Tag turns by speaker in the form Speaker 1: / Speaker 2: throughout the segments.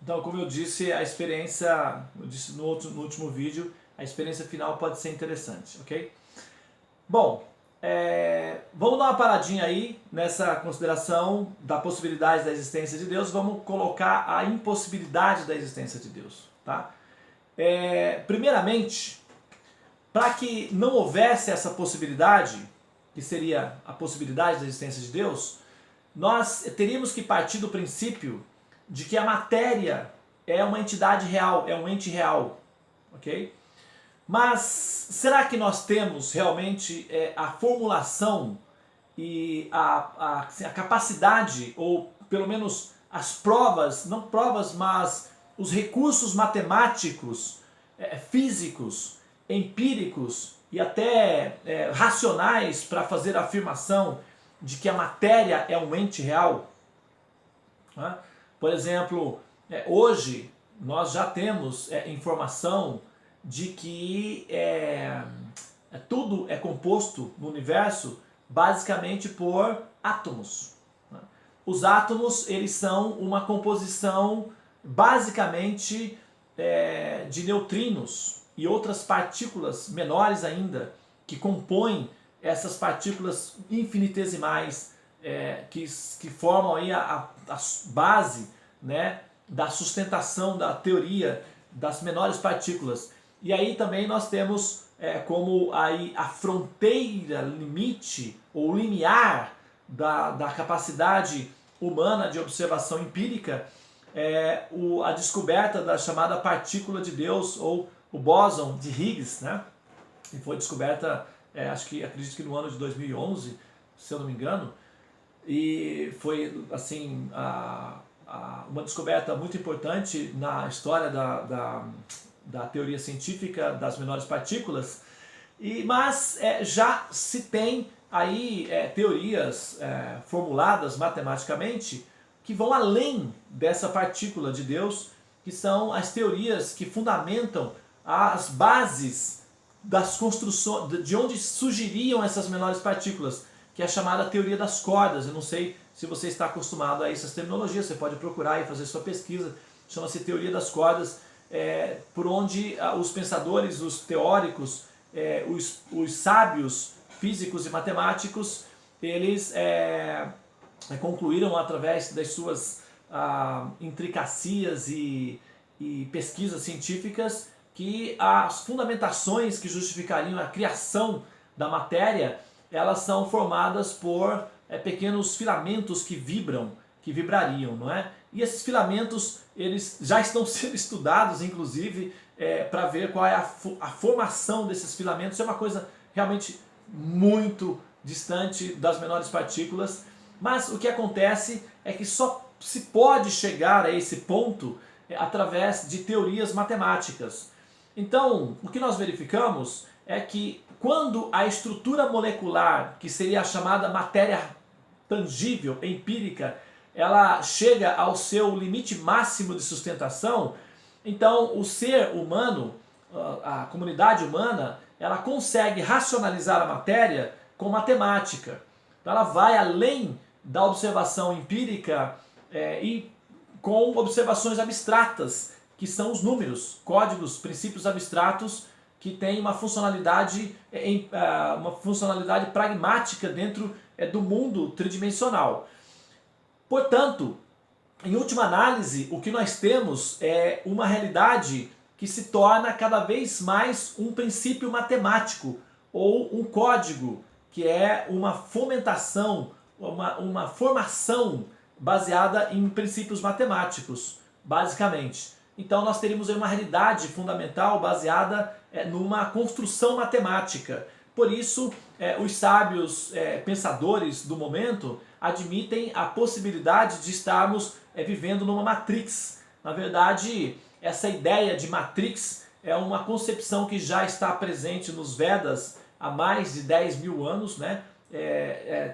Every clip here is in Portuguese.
Speaker 1: Então, como eu disse, a experiência, eu disse no último vídeo, a experiência final pode ser interessante, ok? Bom, vamos dar uma paradinha aí nessa consideração da possibilidade da existência de Deus, vamos colocar a impossibilidade da existência de Deus, tá? Primeiramente, para que não houvesse essa possibilidade, que seria a possibilidade da existência de Deus, nós teríamos que partir do princípio de que a matéria é uma entidade real, é um ente real, ok? Mas será que nós temos realmente a formulação e a capacidade, ou pelo menos as provas, não provas, mas os recursos matemáticos, físicos, empíricos e até racionais para fazer a afirmação de que a matéria é um ente real? Né? Por exemplo, hoje nós já temos informação de que tudo é composto no universo basicamente por átomos. Né? Os átomos, eles são uma composição basicamente de neutrinos e outras partículas menores ainda que compõem essas partículas infinitesimais que formam aí a base, né, da sustentação da teoria das menores partículas. E aí também nós temos como aí a fronteira, limite ou limiar da capacidade humana de observação empírica a descoberta da chamada partícula de Deus, ou o bóson de Higgs, né? Que foi descoberta, acredito que no ano de 2011, se eu não me engano, e foi assim uma descoberta muito importante na história da teoria científica das menores partículas. Mas já se tem aí teorias formuladas matematicamente que vão além dessa partícula de Deus, que são as teorias que fundamentam as bases das construções, de onde surgiriam essas menores partículas, que é a chamada teoria das cordas. Eu não sei se você está acostumado a essas terminologias, você pode procurar e fazer sua pesquisa, chama-se teoria das cordas, por onde os pensadores, os teóricos, os sábios físicos e matemáticos, eles concluíram através das suas intricacias e pesquisas científicas que as fundamentações que justificariam a criação da matéria, elas são formadas por pequenos filamentos que vibrariam, não é? E esses filamentos, eles já estão sendo estudados, inclusive, para ver qual é a formação desses filamentos. É uma coisa realmente muito distante das menores partículas, mas o que acontece é que só se pode chegar a esse ponto através de teorias matemáticas. Então, o que nós verificamos é que quando a estrutura molecular, que seria a chamada matéria tangível, empírica, ela chega ao seu limite máximo de sustentação, então o ser humano, a comunidade humana, ela consegue racionalizar a matéria com matemática. Então ela vai além da observação empírica e com observações abstratas, que são os números, códigos, princípios abstratos que têm uma funcionalidade pragmática dentro do mundo tridimensional. Portanto, em última análise, o que nós temos é uma realidade que se torna cada vez mais um princípio matemático ou um código, que é uma fomentação, uma formação baseada em princípios matemáticos, basicamente. Então nós teríamos uma realidade fundamental baseada numa construção matemática. Por isso, os sábios pensadores do momento admitem a possibilidade de estarmos vivendo numa Matrix. Na verdade, essa ideia de Matrix é uma concepção que já está presente nos Vedas há mais de 10 mil anos, né?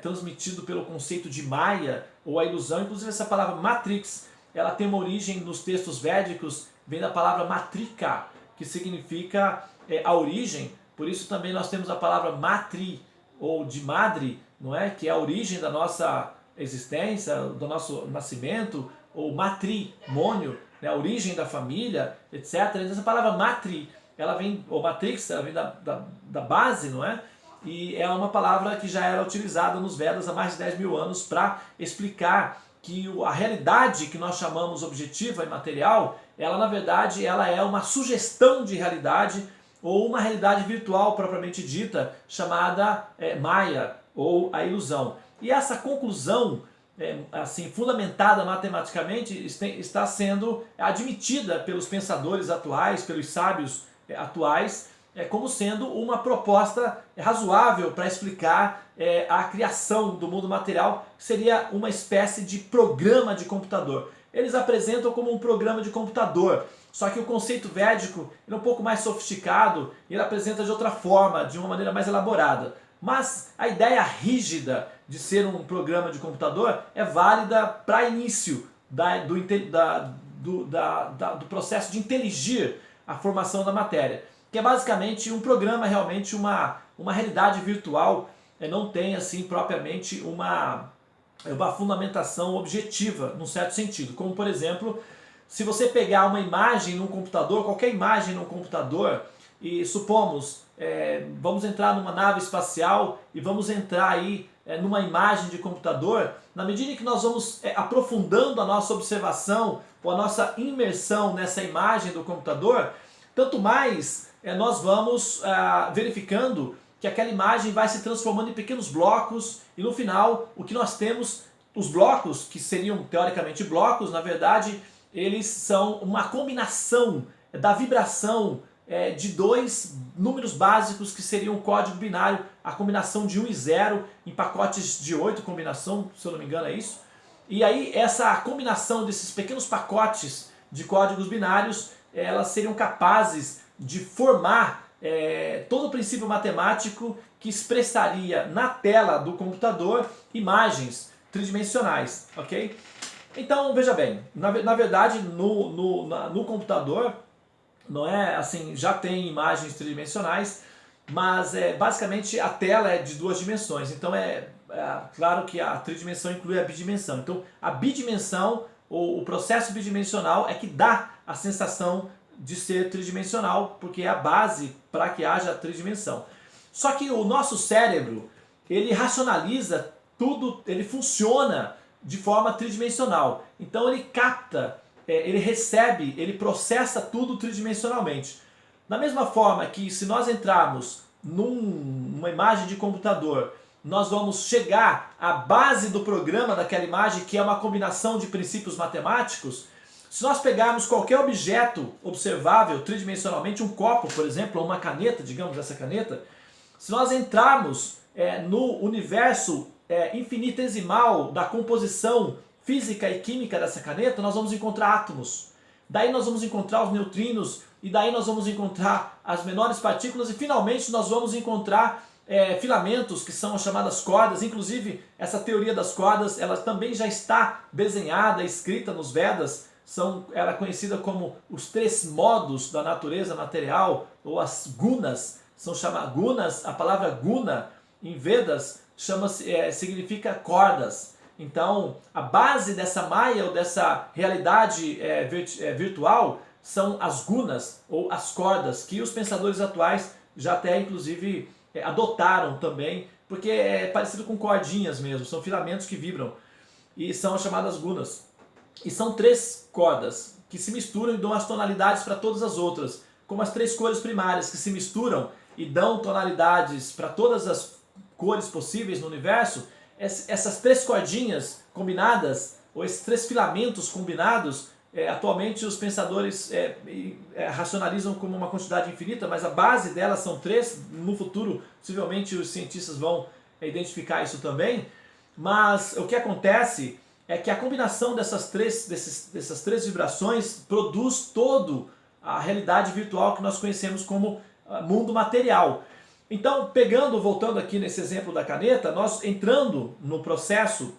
Speaker 1: Transmitido pelo conceito de Maya, ou a ilusão. Inclusive essa palavra Matrix, ela tem uma origem nos textos védicos, vem da palavra Matrika, que significa a origem. Por isso também nós temos a palavra Matri, ou de madre, não é? Que é a origem da nossa existência, do nosso nascimento, ou matrimônio, né, a origem da família, etc. Essa palavra matri, ela vem, ou matrix, ela vem da base, não é? E é uma palavra que já era utilizada nos Vedas há mais de 10 mil anos para explicar que a realidade que nós chamamos objetiva e material, ela na verdade ela é uma sugestão de realidade ou uma realidade virtual propriamente dita, chamada Maya, ou a ilusão. E essa conclusão, assim, fundamentada matematicamente, está sendo admitida pelos pensadores atuais, pelos sábios atuais, como sendo uma proposta razoável para explicar a criação do mundo material, que seria uma espécie de programa de computador. Eles apresentam como um programa de computador, só que o conceito védico é um pouco mais sofisticado e ele apresenta de outra forma, de uma maneira mais elaborada. Mas a ideia rígida de ser um programa de computador é válida para início do processo de inteligir a formação da matéria, que é basicamente um programa, realmente uma realidade virtual, não tem assim propriamente uma fundamentação objetiva, num certo sentido. Como, por exemplo, se você pegar uma imagem num computador, qualquer imagem num computador, e supomos, vamos entrar numa nave espacial e vamos entrar aí numa imagem de computador, na medida em que nós vamos aprofundando a nossa observação ou a nossa imersão nessa imagem do computador, tanto mais nós vamos verificando que aquela imagem vai se transformando em pequenos blocos e no final o que nós temos, os blocos, que seriam teoricamente blocos, na verdade eles são uma combinação da vibração de dois números básicos que seriam o código binário, a combinação de 1 e 0 em pacotes de 8, combinação, se eu não me engano é isso. E aí essa combinação desses pequenos pacotes de códigos binários, elas seriam capazes de formar todo o princípio matemático que expressaria na tela do computador imagens tridimensionais, ok? Então veja bem, na verdade no computador não é assim, já tem imagens tridimensionais, mas basicamente a tela é de 2 dimensões, então claro que a tridimensão inclui a bidimensão. Então a bidimensão, ou o processo bidimensional é que dá a sensação de ser tridimensional, porque é a base para que haja tridimensão. Só que o nosso cérebro, ele racionaliza tudo, ele funciona de forma tridimensional. Então ele capta, ele recebe, ele processa tudo tridimensionalmente. Da mesma forma que se nós entrarmos numa imagem de computador, nós vamos chegar à base do programa daquela imagem, que é uma combinação de princípios matemáticos. Se nós pegarmos qualquer objeto observável tridimensionalmente, um copo, por exemplo, ou uma caneta, digamos essa caneta, se nós entrarmos no universo infinitesimal da composição física e química dessa caneta, nós vamos encontrar átomos. Daí nós vamos encontrar os neutrinos, e daí nós vamos encontrar as menores partículas, e finalmente nós vamos encontrar filamentos, que são as chamadas cordas. Inclusive essa teoria das cordas, ela também já está desenhada, escrita nos Vedas. Ela é conhecida como os 3 modos da natureza material, ou as gunas. São chamadas gunas. A palavra guna em Vedas significa cordas. Então a base dessa Maya, ou dessa realidade virtual, são as gunas, ou as cordas, que os pensadores atuais já até inclusive adotaram também, porque é parecido com cordinhas mesmo, são filamentos que vibram, e são as chamadas gunas. E são 3 cordas que se misturam e dão as tonalidades para todas as outras, como as 3 cores primárias que se misturam e dão tonalidades para todas as cores possíveis no universo. Essas 3 cordinhas combinadas, ou esses 3 filamentos combinados, atualmente os pensadores racionalizam como uma quantidade infinita, mas a base delas são 3. No futuro, possivelmente, os cientistas vão identificar isso também. Mas o que acontece é que a combinação dessas três vibrações produz toda a realidade virtual que nós conhecemos como mundo material. Então, voltando aqui nesse exemplo da caneta, nós entrando no processo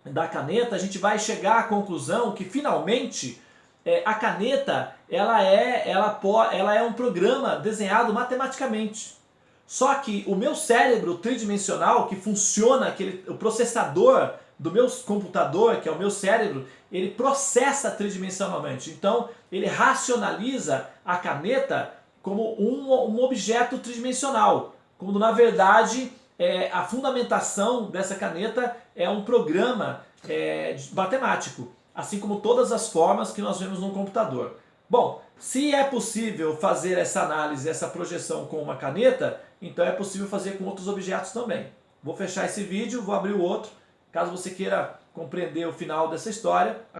Speaker 1: da caneta, a gente vai chegar à conclusão que finalmente a caneta ela é um programa desenhado matematicamente. Só que o meu cérebro tridimensional, que funciona, o processador do meu computador, que é o meu cérebro, ele processa tridimensionalmente. Então, ele racionaliza a caneta como um objeto tridimensional, quando na verdade a fundamentação dessa caneta é um programa matemático, assim como todas as formas que nós vemos no computador. Bom, se é possível fazer essa análise, essa projeção com uma caneta, então é possível fazer com outros objetos também. Vou fechar esse vídeo, vou abrir o outro, caso você queira compreender o final dessa história.